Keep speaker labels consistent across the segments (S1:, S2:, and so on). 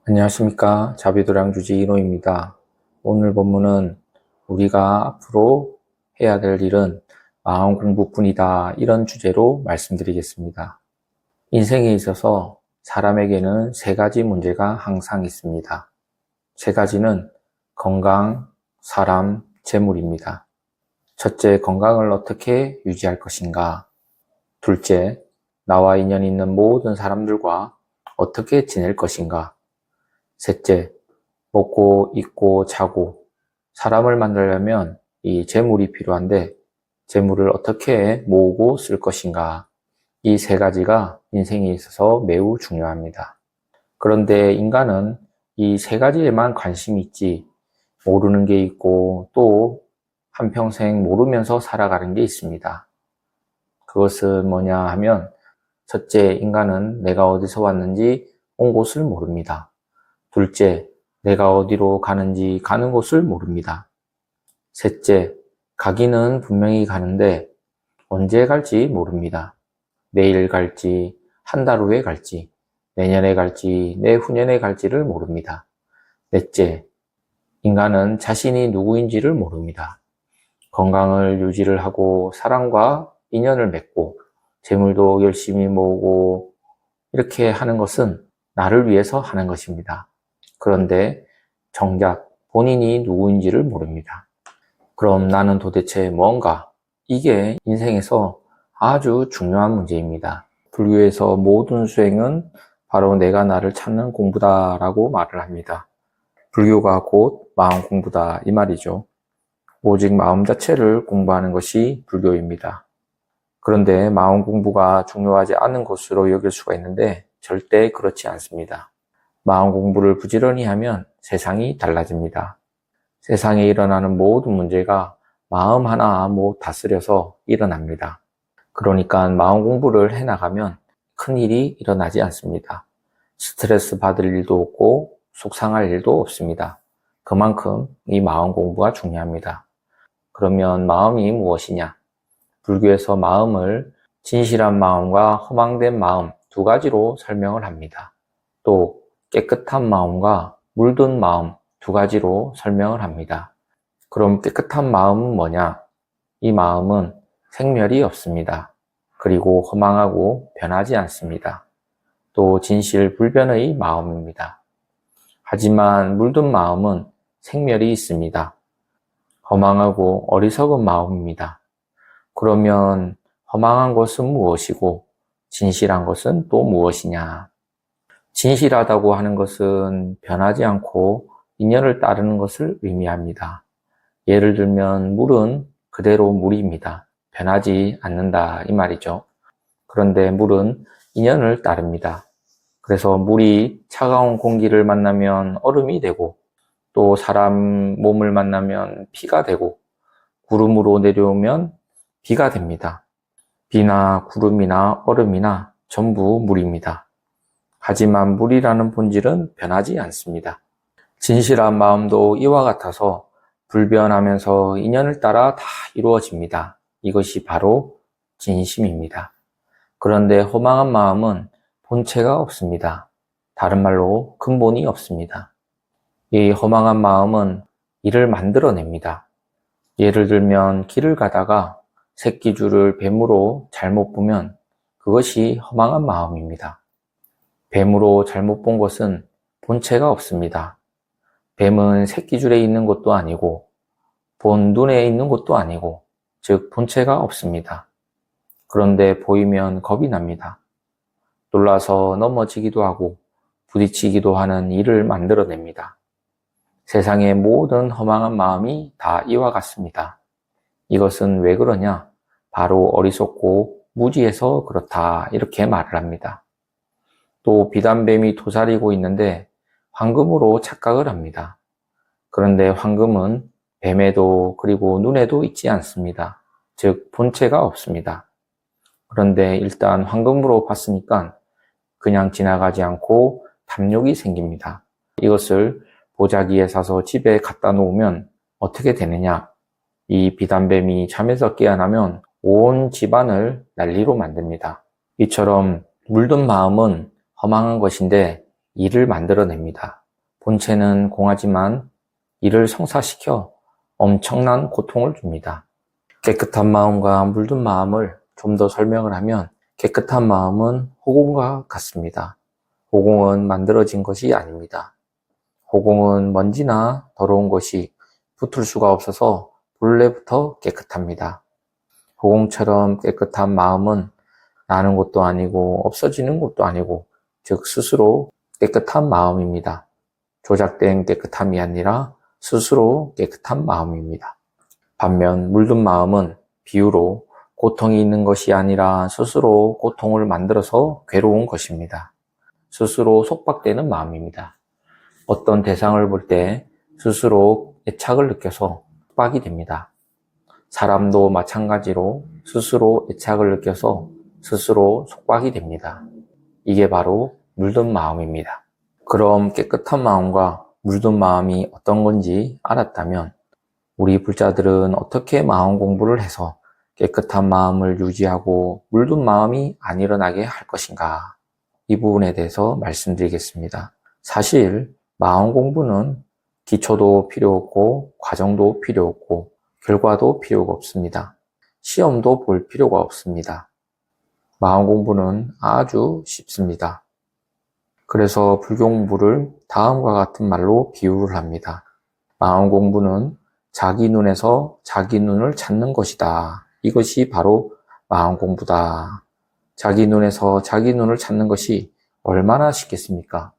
S1: 안녕하십니까. 자비도량주지 이노입니다. 오늘 본문은 우리가 앞으로 해야 될 일은 마음 공부뿐이다, 이런 주제로 말씀드리겠습니다. 인생에 있어서 사람에게는 세 가지 문제가 항상 있습니다. 세 가지는 건강, 사람, 재물입니다. 첫째, 건강을 어떻게 유지할 것인가. 둘째, 나와 인연 있는 모든 사람들과 어떻게 지낼 것인가. 셋째, 먹고 입고 자고 사람을 만나려면 이 재물이 필요한데 재물을 어떻게 모으고 쓸 것인가. 이 세 가지가 인생에 있어서 매우 중요합니다. 그런데 인간은 이 세 가지에만 관심이 있지 모르는 게 있고 또 한평생 모르면서 살아가는 게 있습니다. 그것은 뭐냐 하면, 첫째, 인간은 내가 어디서 왔는지 온 곳을 모릅니다. 둘째, 내가 어디로 가는지 가는 곳을 모릅니다. 셋째, 가기는 분명히 가는데 언제 갈지 모릅니다. 내일 갈지, 한 달 후에 갈지, 내년에 갈지, 내후년에 갈지를 모릅니다. 넷째, 인간은 자신이 누구인지를 모릅니다. 건강을 유지를 하고 사람과 인연을 맺고 재물도 열심히 모으고 이렇게 하는 것은 나를 위해서 하는 것입니다. 그런데 정작 본인이 누구인지를 모릅니다. 그럼 나는 도대체 뭔가? 이게 인생에서 아주 중요한 문제입니다. 불교에서 모든 수행은 바로 내가 나를 찾는 공부다라고 말을 합니다. 불교가 곧 마음 공부다, 이 말이죠. 오직 마음 자체를 공부하는 것이 불교입니다. 그런데 마음 공부가 중요하지 않은 것으로 여길 수가 있는데 절대 그렇지 않습니다. 마음 공부를 부지런히 하면 세상이 달라집니다. 세상에 일어나는 모든 문제가 마음 하나 못 다스려서 일어납니다. 그러니까 마음 공부를 해나가면 큰일이 일어나지 않습니다. 스트레스 받을 일도 없고 속상할 일도 없습니다. 그만큼 이 마음 공부가 중요합니다. 그러면 마음이 무엇이냐? 불교에서 마음을 진실한 마음과 허망된 마음 두 가지로 설명을 합니다. 또 깨끗한 마음과 물든 마음 두 가지로 설명을 합니다. 그럼 깨끗한 마음은 뭐냐? 이 마음은 생멸이 없습니다. 그리고 허망하고 변하지 않습니다. 또 진실불변의 마음입니다. 하지만 물든 마음은 생멸이 있습니다. 허망하고 어리석은 마음입니다. 그러면 허망한 것은 무엇이고 진실한 것은 또 무엇이냐? 진실하다고 하는 것은 변하지 않고 인연을 따르는 것을 의미합니다. 예를 들면 물은 그대로 물입니다. 변하지 않는다, 이 말이죠. 그런데 물은 인연을 따릅니다. 그래서 물이 차가운 공기를 만나면 얼음이 되고 또 사람 몸을 만나면 피가 되고 구름으로 내려오면 비가 됩니다. 비나 구름이나 얼음이나 전부 물입니다. 하지만 물이라는 본질은 변하지 않습니다. 진실한 마음도 이와 같아서 불변하면서 인연을 따라 다 이루어집니다. 이것이 바로 진심입니다. 그런데 허망한 마음은 본체가 없습니다. 다른 말로 근본이 없습니다. 이 허망한 마음은 일을 만들어냅니다. 예를 들면 길을 가다가 새끼줄을 뱀으로 잘못 보면 그것이 허망한 마음입니다. 뱀으로 잘못 본 것은 본체가 없습니다. 뱀은 새끼줄에 있는 것도 아니고 본 눈에 있는 것도 아니고 즉 본체가 없습니다. 그런데 보이면 겁이 납니다. 놀라서 넘어지기도 하고 부딪히기도 하는 일을 만들어냅니다. 세상의 모든 허망한 마음이 다 이와 같습니다. 이것은 왜 그러냐? 바로 어리석고 무지해서 그렇다, 이렇게 말을 합니다. 또 비단뱀이 도사리고 있는데 황금으로 착각을 합니다. 그런데 황금은 뱀에도 그리고 눈에도 있지 않습니다. 즉 본체가 없습니다. 그런데 일단 황금으로 봤으니까 그냥 지나가지 않고 탐욕이 생깁니다. 이것을 보자기에 사서 집에 갖다 놓으면 어떻게 되느냐? 이 비단뱀이 잠에서 깨어나면 온 집안을 난리로 만듭니다. 이처럼 물든 마음은 허망한 것인데 일을 만들어냅니다. 본체는 공하지만 이를 성사시켜 엄청난 고통을 줍니다. 깨끗한 마음과 물든 마음을 좀 더 설명을 하면 깨끗한 마음은 호공과 같습니다. 호공은 만들어진 것이 아닙니다. 호공은 먼지나 더러운 것이 붙을 수가 없어서 본래부터 깨끗합니다. 호공처럼 깨끗한 마음은 나는 것도 아니고 없어지는 것도 아니고 즉 스스로 깨끗한 마음입니다. 조작된 깨끗함이 아니라 스스로 깨끗한 마음입니다. 반면 물든 마음은 비유로 고통이 있는 것이 아니라 스스로 고통을 만들어서 괴로운 것입니다. 스스로 속박되는 마음입니다. 어떤 대상을 볼 때 스스로 애착을 느껴서 속박이 됩니다. 사람도 마찬가지로 스스로 애착을 느껴서 스스로 속박이 됩니다. 이게 바로 물든 마음입니다. 그럼 깨끗한 마음과 물든 마음이 어떤 건지 알았다면 우리 불자들은 어떻게 마음 공부를 해서 깨끗한 마음을 유지하고 물든 마음이 안 일어나게 할 것인가? 이 부분에 대해서 말씀드리겠습니다. 사실 마음 공부는 기초도 필요 없고 과정도 필요 없고 결과도 필요가 없습니다. 시험도 볼 필요가 없습니다. 마음 공부는 아주 쉽습니다. 그래서 불교 공부를 다음과 같은 말로 비유를 합니다. 마음 공부는 자기 눈에서 자기 눈을 찾는 것이다. 이것이 바로 마음 공부다. 자기 눈에서 자기 눈을 찾는 것이 얼마나 쉽겠습니까?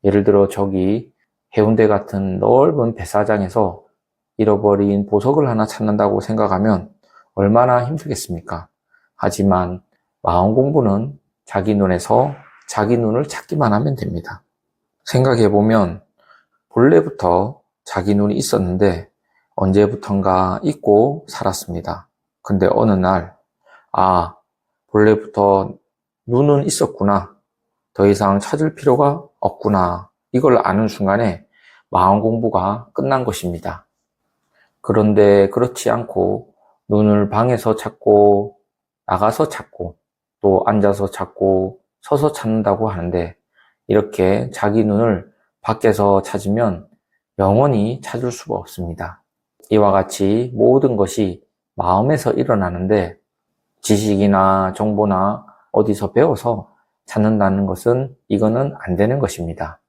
S1: 예를 들어 저기 해운대 같은 넓은 배사장에서 잃어버린 보석을 하나 찾는다고 생각하면 얼마나 힘들겠습니까? 하지만 마음 공부는 자기 눈에서 자기 눈을 찾기만 하면 됩니다. 생각해보면 본래부터 자기 눈이 있었는데 언제부턴가 잊고 살았습니다. 근데 어느 날, 본래부터 눈은 있었구나. 더 이상 찾을 필요가 없구나. 이걸 아는 순간에 마음 공부가 끝난 것입니다. 그런데 그렇지 않고 눈을 방에서 찾고 나가서 찾고 또 앉아서 찾고 서서 찾는다고 하는데 이렇게 자기 눈을 밖에서 찾으면 영원히 찾을 수가 없습니다. 이와 같이 모든 것이 마음에서 일어나는데 지식이나 정보나 어디서 배워서 찾는다는 것은 이거는 안 되는 것입니다.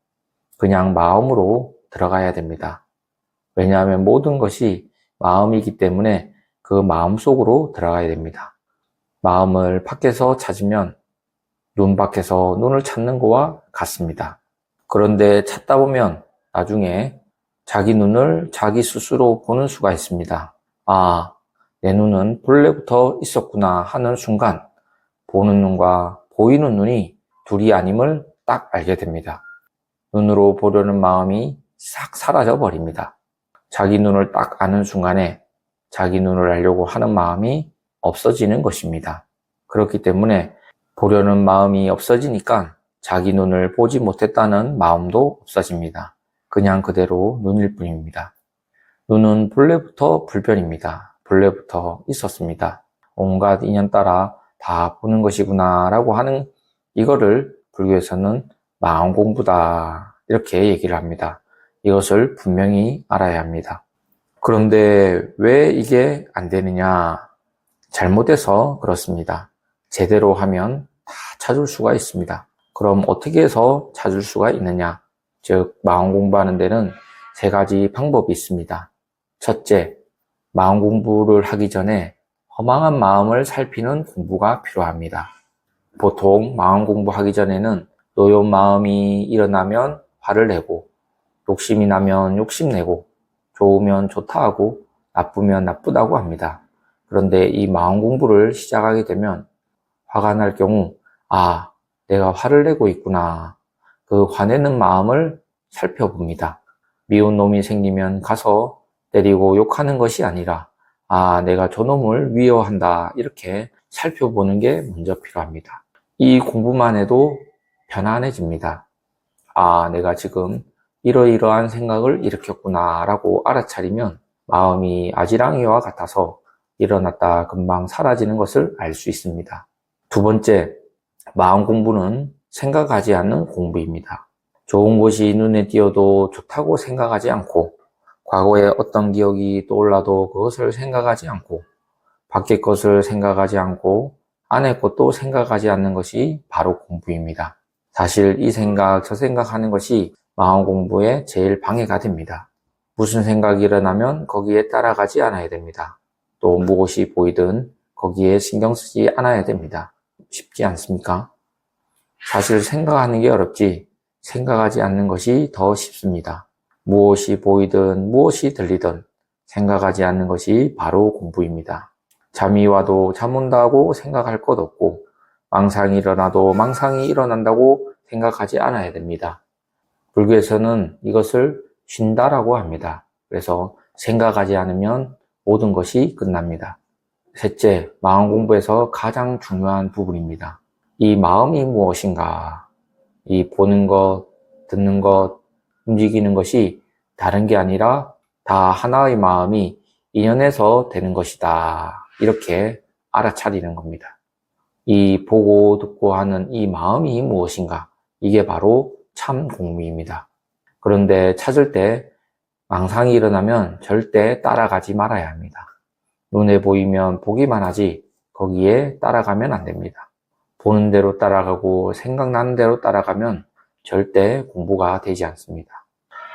S1: 그냥 마음으로 들어가야 됩니다. 왜냐하면 모든 것이 마음이기 때문에 그 마음 속으로 들어가야 됩니다. 마음을 밖에서 찾으면 눈 밖에서 눈을 찾는 거와 같습니다. 그런데 찾다 보면 나중에 자기 눈을 자기 스스로 보는 수가 있습니다. 내 눈은 본래부터 있었구나 하는 순간 보는 눈과 보이는 눈이 둘이 아님을 딱 알게 됩니다. 눈으로 보려는 마음이 싹 사라져 버립니다. 자기 눈을 딱 아는 순간에 자기 눈을 알려고 하는 마음이 없어지는 것입니다. 그렇기 때문에 보려는 마음이 없어지니까 자기 눈을 보지 못했다는 마음도 없어집니다. 그냥 그대로 눈일 뿐입니다. 눈은 본래부터 불변입니다. 본래부터 있었습니다. 온갖 인연 따라 다 보는 것이구나 라고 하는 이거를 불교에서는 마음 공부다 이렇게 얘기를 합니다. 이것을 분명히 알아야 합니다. 그런데 왜 이게 안 되느냐? 잘못해서 그렇습니다. 제대로 하면 다 찾을 수가 있습니다. 그럼 어떻게 해서 찾을 수가 있느냐? 즉 마음 공부하는 데는 3가지 방법이 있습니다. 첫째, 마음 공부를 하기 전에 허망한 마음을 살피는 공부가 필요합니다. 보통 마음 공부하기 전에는 노여운 마음이 일어나면 화를 내고 욕심이 나면 욕심내고 좋으면 좋다 하고 나쁘면 나쁘다고 합니다. 그런데 이 마음 공부를 시작하게 되면 화가 날 경우 내가 화를 내고 있구나. 그 화내는 마음을 살펴봅니다. 미운 놈이 생기면 가서 때리고 욕하는 것이 아니라 내가 저놈을 미워한다 이렇게 살펴보는 게 먼저 필요합니다. 이 공부만 해도 편안해집니다. 내가 지금 이러이러한 생각을 일으켰구나 라고 알아차리면 마음이 아지랑이와 같아서 일어났다 금방 사라지는 것을 알 수 있습니다. 두 번째, 마음 공부는 생각하지 않는 공부입니다. 좋은 것이 눈에 띄어도 좋다고 생각하지 않고, 과거에 어떤 기억이 떠올라도 그것을 생각하지 않고, 밖의 것을 생각하지 않고, 안의 것도 생각하지 않는 것이 바로 공부입니다. 사실 이 생각, 저 생각하는 것이 마음 공부에 제일 방해가 됩니다. 무슨 생각이 일어나면 거기에 따라가지 않아야 됩니다. 또 무엇이 보이든 거기에 신경 쓰지 않아야 됩니다. 쉽지 않습니까? 사실 생각하는 게 어렵지 생각하지 않는 것이 더 쉽습니다. 무엇이 보이든 무엇이 들리든 생각하지 않는 것이 바로 공부입니다. 잠이 와도 잠 온다고 생각할 것 없고 망상이 일어나도 망상이 일어난다고 생각하지 않아야 됩니다. 불교에서는 이것을 쉰다라고 합니다. 그래서 생각하지 않으면 모든 것이 끝납니다. 셋째, 마음 공부에서 가장 중요한 부분입니다. 이 마음이 무엇인가? 이 보는 것, 듣는 것, 움직이는 것이 다른 게 아니라 다 하나의 마음이 인연해서 되는 것이다. 이렇게 알아차리는 겁니다. 이 보고 듣고 하는 이 마음이 무엇인가? 이게 바로 참 공부입니다. 그런데 찾을 때 망상이 일어나면 절대 따라가지 말아야 합니다. 눈에 보이면 보기만 하지 거기에 따라가면 안 됩니다. 보는 대로 따라가고 생각나는 대로 따라가면 절대 공부가 되지 않습니다.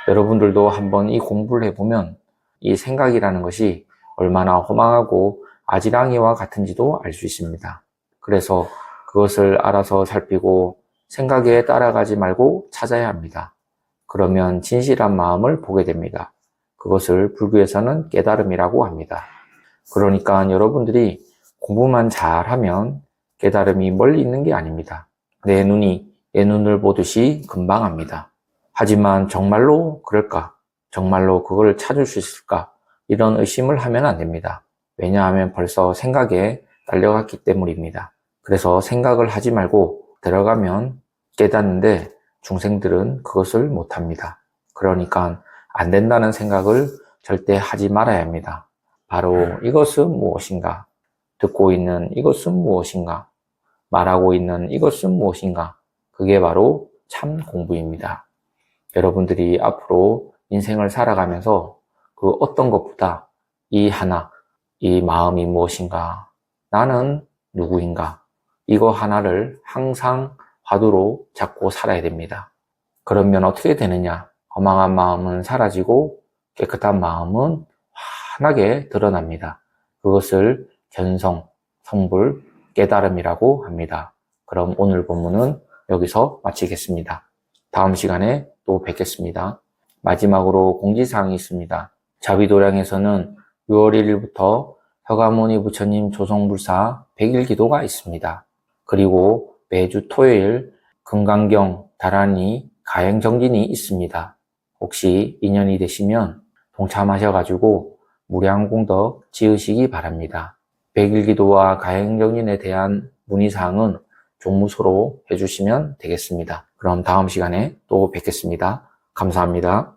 S1: 여러분들도 한번 이 공부를 해보면 이 생각이라는 것이 얼마나 허망하고 아지랑이와 같은지도 알 수 있습니다. 그래서 그것을 알아서 살피고 생각에 따라가지 말고 찾아야 합니다. 그러면 진실한 마음을 보게 됩니다. 그것을 불교에서는 깨달음이라고 합니다. 그러니까 여러분들이 공부만 잘하면 깨달음이 멀리 있는 게 아닙니다. 내 눈이 내 눈을 보듯이 금방 합니다. 하지만 정말로 그럴까? 정말로 그걸 찾을 수 있을까? 이런 의심을 하면 안 됩니다. 왜냐하면 벌써 생각에 딸려갔기 때문입니다. 그래서 생각을 하지 말고 들어가면 깨닫는데 중생들은 그것을 못합니다. 그러니까 안 된다는 생각을 절대 하지 말아야 합니다. 바로 이것은 무엇인가? 듣고 있는 이것은 무엇인가? 말하고 있는 이것은 무엇인가? 그게 바로 참 공부입니다. 여러분들이 앞으로 인생을 살아가면서 그 어떤 것보다 이 하나, 이 마음이 무엇인가? 나는 누구인가? 이거 하나를 항상 화두로 잡고 살아야 됩니다. 그러면 어떻게 되느냐? 허망한 마음은 사라지고 깨끗한 마음은 환하게 드러납니다. 그것을 견성, 성불, 깨달음이라고 합니다. 그럼 오늘 본문은 여기서 마치겠습니다. 다음 시간에 또 뵙겠습니다. 마지막으로 공지사항이 있습니다. 자비도량에서는 6월 1일부터 서가모니 부처님 조성불사 100일 기도가 있습니다. 그리고 매주 토요일 금강경, 다란이, 가행정진이 있습니다. 혹시 인연이 되시면 동참하셔가지고 무량功德 지으시기 바랍니다. 100일 기도와 가행정진에 대한 문의사항은 종무소로 해주시면 되겠습니다. 그럼 다음 시간에 또 뵙겠습니다. 감사합니다.